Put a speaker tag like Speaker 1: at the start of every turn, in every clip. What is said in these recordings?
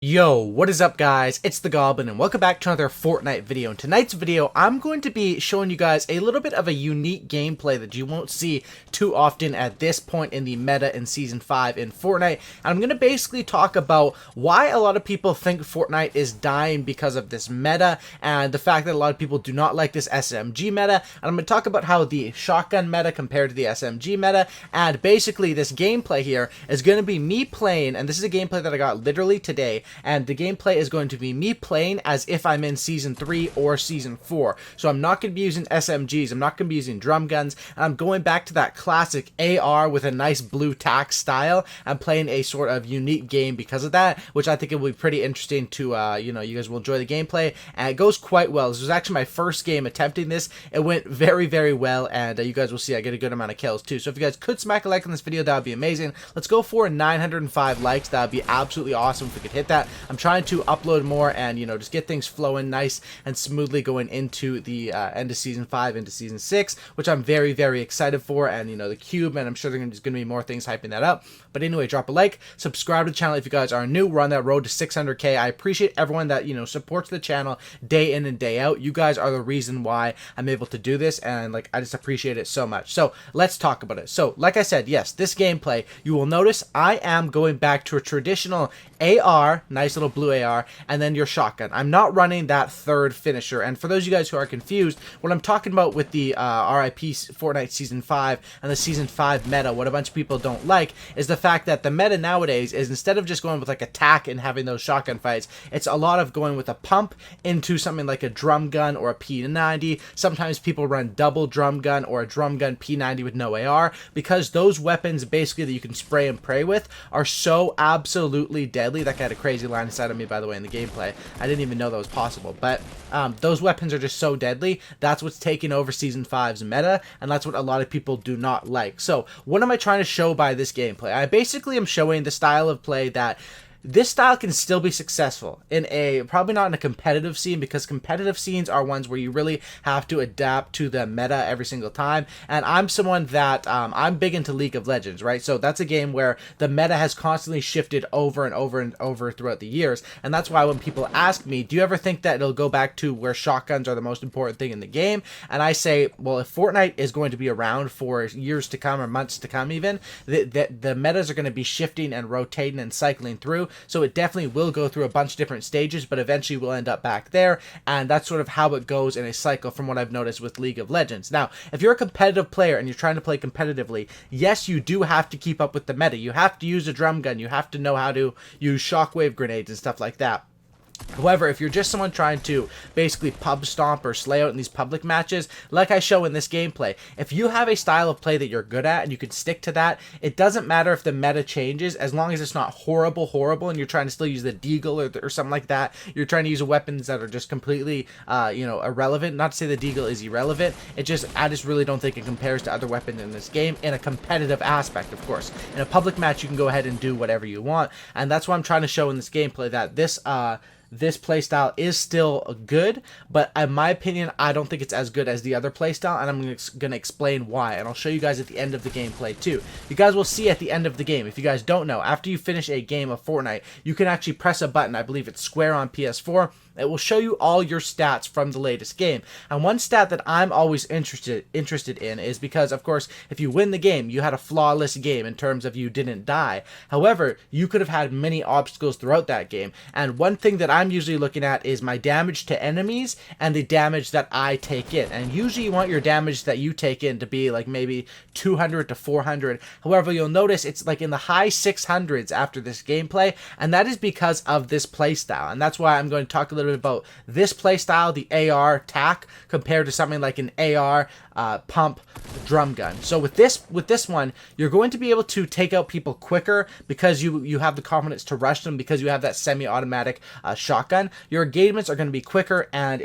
Speaker 1: Yo, what is up guys? It's the Goblin and welcome back to another Fortnite video. In tonight's video, I'm going to be showing you guys a little bit of a unique gameplay that you won't see too often at this point in the meta in Season 5 in Fortnite. And I'm going to basically talk about why a lot of people think Fortnite is dying because of this meta and the fact that a lot of people do not like this SMG meta. And I'm going to talk about how the shotgun meta compared to the SMG meta, and basically this gameplay here is going to be me playing, and this is a gameplay that I got literally today. And the gameplay is going to be me playing as if I'm in Season 3 or Season 4. So I'm not going to be using SMGs, I'm not going to be using drum guns, and I'm going back to that classic AR with a nice blue tack style. I'm playing a sort of unique game because of that, which I think it will be pretty interesting to, you guys will enjoy the gameplay. And it goes quite well. This was actually my first game attempting this. It went very, very well, and you guys will see I get a good amount of kills too. So if you guys could smack a like on this video, that would be amazing. Let's go for 905 likes. That would be absolutely awesome if we could hit that. I'm trying to upload more and, just get things flowing nice and smoothly going into the end of Season 5, into Season 6, which I'm very, very excited for. And, the cube, and I'm sure there's going to be more things hyping that up. But anyway, drop a like, subscribe to the channel if you guys are new. We're on that road to 600K. I appreciate everyone that, supports the channel day in and day out. You guys are the reason why I'm able to do this, and, I just appreciate it so much. So, let's talk about it. So, like I said, yes, this gameplay, you will notice I am going back to a traditional AR, nice little blue AR, and then your shotgun. I'm not running that third finisher. And for those of you guys who are confused, what I'm talking about with the RIP Fortnite Season 5 and the Season 5 meta, what a bunch of people don't like, is the fact that the meta nowadays is, instead of just going with attack and having those shotgun fights, it's a lot of going with a pump into something like a drum gun or a P90. Sometimes people run double drum gun or a drum gun P90 with no AR, because those weapons basically that you can spray and pray with are so absolutely deadly. That guy had a crazy line inside of me, by the way, in the gameplay. I didn't even know that was possible, but those weapons are just so deadly. That's what's taking over Season 5's meta, and that's what a lot of people do not like. So what am I trying to show by this gameplay? I basically am showing the style of play that this style can still be successful in probably not in a competitive scene, because competitive scenes are ones where you really have to adapt to the meta every single time. And I'm someone that, I'm big into League of Legends, right? So that's a game where the meta has constantly shifted over and over and over throughout the years. And that's why when people ask me, do you ever think that it'll go back to where shotguns are the most important thing in the game? And I say, well, if Fortnite is going to be around for years to come, or months to come even, the metas are going to be shifting and rotating and cycling through. So it definitely will go through a bunch of different stages, but eventually we'll end up back there. And that's sort of how it goes in a cycle from what I've noticed with League of Legends. Now, if you're a competitive player and you're trying to play competitively, yes, you do have to keep up with the meta. You have to use a drum gun. You have to know how to use shockwave grenades and stuff like that. However, if you're just someone trying to basically pub stomp or slay out in these public matches, like I show in this gameplay, if you have a style of play that you're good at and you can stick to that, it doesn't matter if the meta changes, as long as it's not horrible, and you're trying to still use the deagle or something like that. You're trying to use weapons that are just completely, irrelevant. Not to say the deagle is irrelevant. I just really don't think it compares to other weapons in this game in a competitive aspect, of course. In a public match, you can go ahead and do whatever you want, and that's what I'm trying to show in this gameplay, that this playstyle is still good, but in my opinion, I don't think it's as good as the other playstyle, and I'm going to explain why, and I'll show you guys at the end of the gameplay too. You guys will see at the end of the game. If you guys don't know, after you finish a game of Fortnite, you can actually press a button. I believe it's square on PS4. It will show you all your stats from the latest game. And one stat that I'm always interested in is because, of course, if you win the game, you had a flawless game in terms of you didn't die. However, you could have had many obstacles throughout that game. And one thing that I'm usually looking at is my damage to enemies and the damage that I take in. And usually you want your damage that you take in to be like maybe 200 to 400. However, you'll notice it's like in the high 600s after this gameplay, and that is because of this playstyle. And that's why I'm going to talk a little bit about this playstyle, the AR tack, compared to something like an AR pump drum gun. So with this one, you're going to be able to take out people quicker because you have the confidence to rush them, because you have that semi-automatic shotgun, your engagements are going to be quicker, and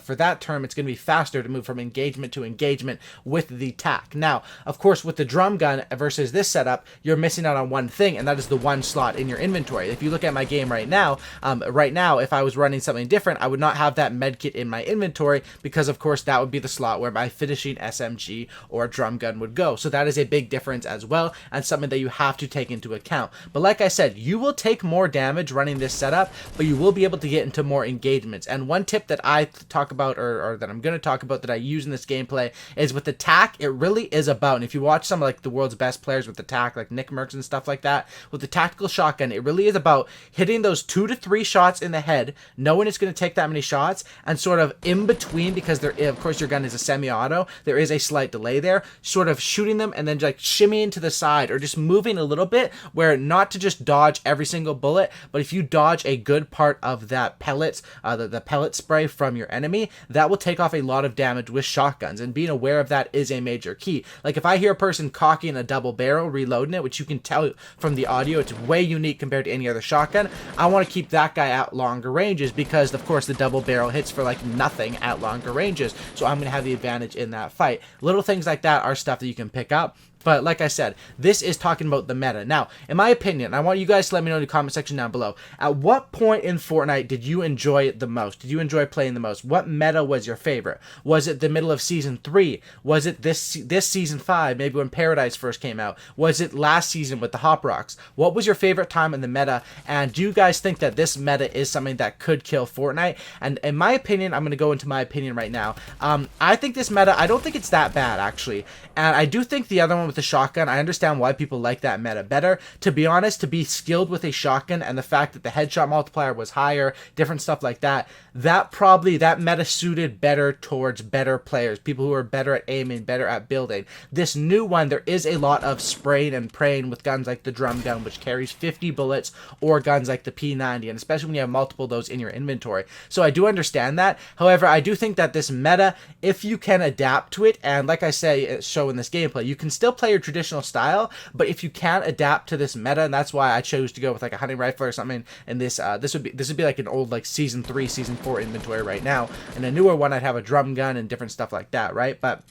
Speaker 1: for that term, it's going to be faster to move from engagement to engagement with the tac. Now, of course, with the drum gun versus this setup, you're missing out on one thing, and that is the one slot in your inventory. If you look at my game right now, if I was running something different, I would not have that medkit in my inventory because, of course, that would be the slot where my finishing SMG or drum gun would go. So that is a big difference as well, and something that you have to take into account. But like I said, you will take more damage running this setup, but you will be able to get into more engagements. And one tip that I talk about, or that I'm going to talk about, that I use in this gameplay is with the tac. It really is about, and if you watch some of like the world's best players with the tac, like Nick Merckx and stuff like that, with the tactical shotgun, it really is about hitting those 2 to 3 shots in the head, knowing it's going to take that many shots, and sort of in between, because there, of course, your gun is a semi-auto, there is a slight delay there, sort of shooting them and then like shimmying to the side or just moving a little bit, where not to just dodge every single bullet, but if you dodge a good part of that pellets, the pellet spray from your enemy, that will take off a lot of damage with shotguns, and being aware of that is a major key. Like if I hear a person cocking a double barrel, reloading it, which you can tell from the audio, it's way unique compared to any other shotgun, I want to keep that guy at longer ranges because, of course, the double barrel hits for like nothing at longer ranges, so I'm going to have the advantage in that fight. Little things like that are stuff that you can pick up. But like I said, this is talking about the meta. Now, in my opinion, I want you guys to let me know in the comment section down below. At what point in Fortnite did you enjoy it the most? Did you enjoy playing the most? What meta was your favorite? Was it the middle of Season 3? Was it this Season 5, maybe when Paradise first came out? Was it last season with the Hop Rocks? What was your favorite time in the meta? And do you guys think that this meta is something that could kill Fortnite? And in my opinion, I'm going to go into my opinion right now. I think this meta, I don't think it's that bad, actually. And I do think the other one with the shotgun, I understand why people like that meta better. To be honest, to be skilled with a shotgun and the fact that the headshot multiplier was higher, different stuff like that, that meta suited better towards better players, people who are better at aiming, better at building. This new one, there is a lot of spraying and praying with guns like the drum gun, which carries 50 bullets, or guns like the P90, and especially when you have multiple of those in your inventory. So I do understand that. However, I do think that this meta, if you can adapt to it, and like I say, show in this gameplay, you can still play your traditional style, but if you can adapt to this meta, and that's why I chose to go with like a hunting rifle or something, and this would be like an old like Season 3, Season 4 inventory right now, and a newer one I'd have a drum gun and different stuff like that, right? But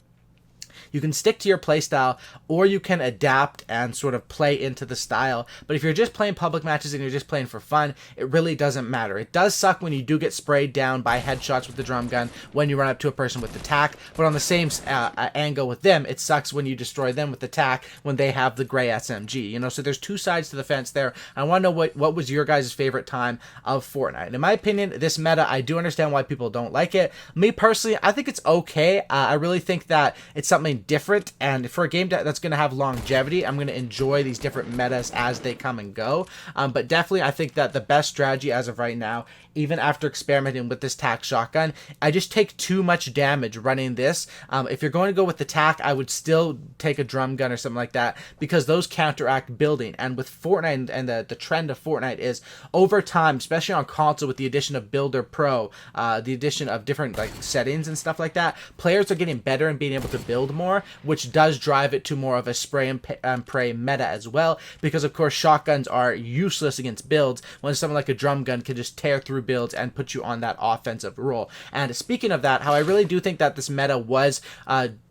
Speaker 1: you can stick to your playstyle, or you can adapt and sort of play into the style. But if you're just playing public matches and you're just playing for fun, it really doesn't matter. It does suck when you do get sprayed down by headshots with the drum gun when you run up to a person with the tac, but on the same angle with them, it sucks when you destroy them with the tac when they have the gray SMG, you know? So there's two sides to the fence there. I want to know what was your guys' favorite time of Fortnite. In my opinion, this meta, I do understand why people don't like it. Me personally, I think it's okay. I really think that it's something different, and for a game that's going to have longevity, I'm going to enjoy these different metas as they come and go. But definitely, I think that the best strategy as of right now, even after experimenting with this tac shotgun, I just take too much damage running this. If you're going to go with the tac, I would still take a drum gun or something like that, because those counteract building. And with Fortnite, and the trend of Fortnite is over time, especially on console with the addition of Builder Pro, the addition of different like settings and stuff like that, players are getting better and being able to build more, which does drive it to more of a spray and pray meta as well, because of course shotguns are useless against builds when something like a drum gun can just tear through builds and put you on that offensive role. And speaking of that, how I really do think that this meta was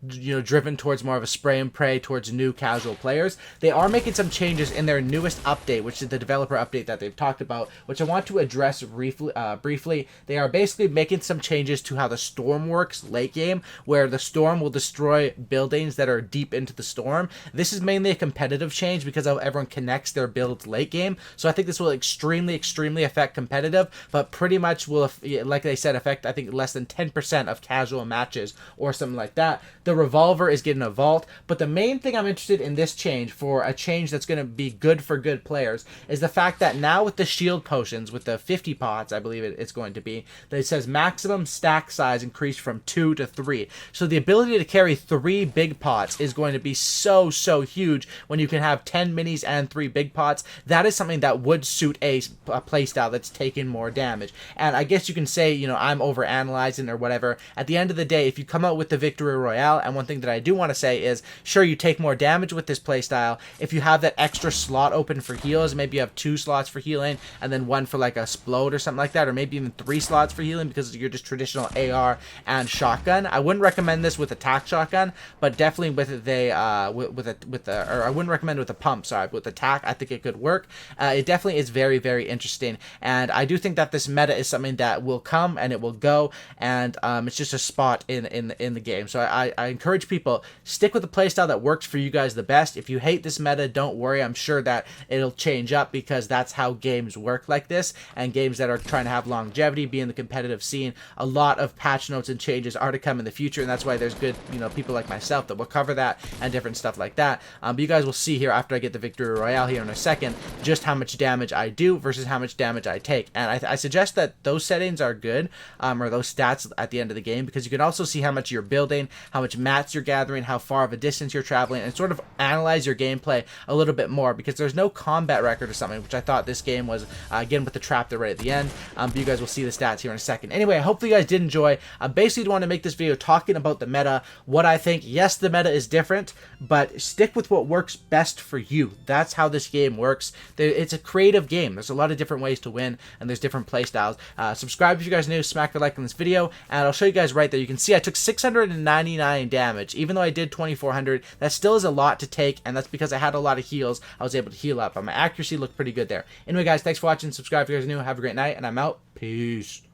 Speaker 1: driven towards more of a spray and pray towards new casual players. They are making some changes in their newest update, which is the developer update that they've talked about, which I want to address briefly. They are basically making some changes to how the storm works late game, where the storm will destroy buildings that are deep into the storm. This is mainly a competitive change because of everyone connects their builds late game, so I think this will extremely affect competitive, but pretty much will, like they said, affect I think less than 10% of casual matches or something like that. The revolver is getting a vault, but the main thing I'm interested in this change, for a change that's going to be good for good players, is the fact that now with the shield potions, with the 50 pots, I believe it's going to be, that it says maximum stack size increased from 2 to 3. So the ability to carry 3 3 big pots is going to be so huge when you can have 10 minis and 3 big pots. That is something that would suit a playstyle that's taking more damage. And I guess you can say, you know, I'm over analyzing or whatever. At the end of the day, if you come out with the Victory Royale, and one thing that I do want to say is, sure, you take more damage with this playstyle. If you have that extra slot open for heals, maybe you have 2 slots for healing and then 1 for like a explode or something like that, or maybe even 3 slots for healing because you're just traditional AR and shotgun. I wouldn't recommend this with attack shotgun, but definitely with the or I wouldn't recommend it with a pump. Sorry, but with attack, I think it could work. It definitely is very interesting, and I do think that this meta is something that will come and it will go, and it's just a spot in the game. So I encourage people, stick with the playstyle that works for you guys the best. If you hate this meta, don't worry. I'm sure that it'll change up because that's how games work like this, and games that are trying to have longevity, be in the competitive scene, a lot of patch notes and changes are to come in the future, and that's why there's good, you know, people like myself that will cover that and different stuff like that. But you guys will see here after I get the Victory Royale here in a second just how much damage I do versus how much damage I take, and I suggest that those settings are good, or those stats at the end of the game, because you can also see how much you're building, how much mats you're gathering, how far of a distance you're traveling, and sort of analyze your gameplay a little bit more, because there's no combat record or something, which I thought this game was, again with the trap there right at the end. But you guys will see the stats here in a second. Anyway, hopefully you guys did enjoy. I basically want to make this video talking about the meta, what I think. Yes, the meta is different, but stick with what works best for you. That's how this game works. It's a creative game. There's a lot of different ways to win, and there's different play styles. Subscribe if you guys are new, smack the like on this video, and I'll show you guys right there. You can see I took 699 damage. Even though I did 2400, that still is a lot to take, and that's because I had a lot of heals. I was able to heal up, and my accuracy looked pretty good there. Anyway, guys, thanks for watching. Subscribe if you guys are new. Have a great night, and I'm out. Peace.